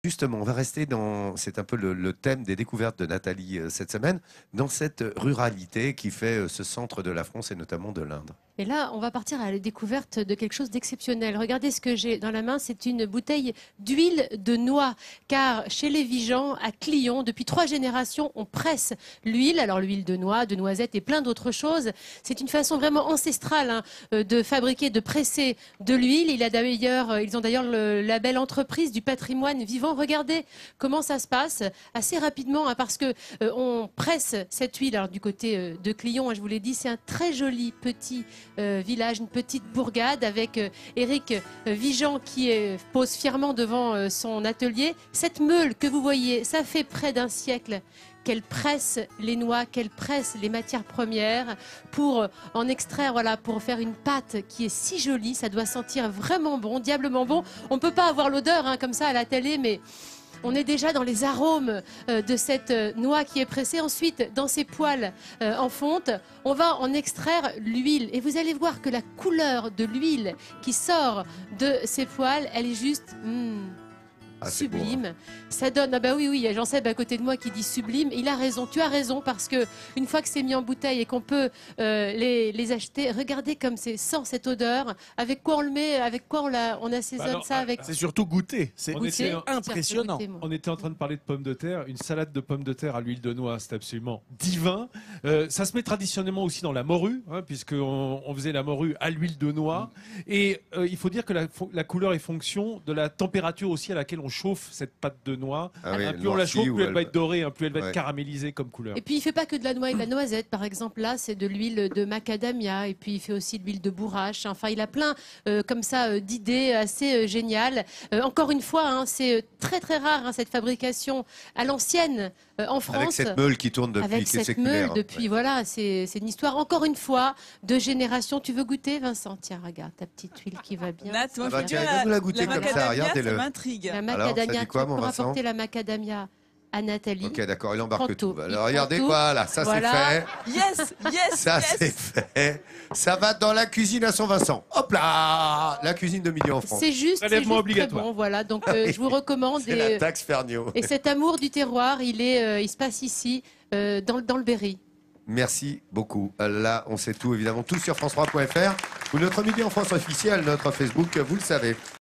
Justement, on va rester dans, c'est un peu le thème des découvertes de Nathalie cette semaine, dans cette ruralité qui fait ce centre de la France et notamment de l'Indre. Et là, on va partir à la découverte de quelque chose d'exceptionnel. Regardez ce que j'ai dans la main, c'est une bouteille d'huile de noix. Car chez les Vigeants, à Clion, depuis 3 générations, on presse l'huile. Alors l'huile de noix, de noisette et plein d'autres choses. C'est une façon vraiment ancestrale de fabriquer, de presser de l'huile. Ils ont d'ailleurs le label entreprise du patrimoine vivant. Regardez comment ça se passe assez rapidement parce que on presse cette huile. Alors du côté de Clion, je vous l'ai dit, c'est un très joli petit village, une petite bourgade avec Éric Vigeant qui pose fièrement devant son atelier. Cette meule que vous voyez, ça fait près d'un siècle qu'elle presse les noix, qu'elle presse les matières premières pour en extraire, voilà, pour faire une pâte qui est si jolie. Ça doit sentir vraiment bon, diablement bon. On ne peut pas avoir l'odeur comme ça à la télé, mais on est déjà dans les arômes de cette noix qui est pressée. Ensuite, dans ces poêles en fonte, on va en extraire l'huile. Et vous allez voir que la couleur de l'huile qui sort de ces poêles, elle est juste sublime. Beau, hein. Ça donne, ah bah oui, il y a Jean-Seb à côté de moi qui dit sublime. Il a raison, tu as raison, parce que une fois que c'est mis en bouteille et qu'on peut les acheter, regardez comme c'est sans cette odeur. Avec quoi on le met, avec quoi on assaisonne ça avec. C'est surtout goûter, c'est impressionnant. On était en train de parler de pommes de terre. Une salade de pommes de terre à l'huile de noix, c'est absolument divin. Ça se met traditionnellement aussi dans la morue, puisqu'on faisait la morue à l'huile de noix. Et il faut dire que la couleur est fonction de la température aussi à laquelle on chauffe cette pâte de noix. Plus on la chauffe, plus elle va être dorée, plus elle va être caramélisée comme couleur. Et puis il fait pas que de la noix et de la noisette. Par exemple, là, c'est de l'huile de macadamia. Et puis il fait aussi de l'huile de bourrache. Enfin, il a plein comme ça d'idées assez géniales. Encore une fois, c'est très très rare cette fabrication à l'ancienne en France. Avec cette meule qui tourne depuis avec cette meule depuis, voilà, c'est une histoire encore une fois de génération. Tu veux goûter, Vincent? Tiens, regarde ta petite huile qui va bien. Nat, moi, nous la goûter comme ça, regardez-le. Ça m'intrigue. La macadamia, tu vas apporter la macadamia à Nathalie. Ok, d'accord, il embarque Prends tout. Alors, regardez, voilà, ça voilà. c'est fait. Yes, ça c'est fait. Ça va dans la cuisine à son Vincent. Hop là, la cuisine de milieu en France. C'est juste très bon, voilà. Donc je vous recommande. C'est la taxe Ferniaud. Et cet amour du terroir, il se passe ici, dans le Berry. Merci beaucoup. Là, on sait tout, évidemment, tout sur France3.fr ou notre Midi en France officiel, notre Facebook, vous le savez.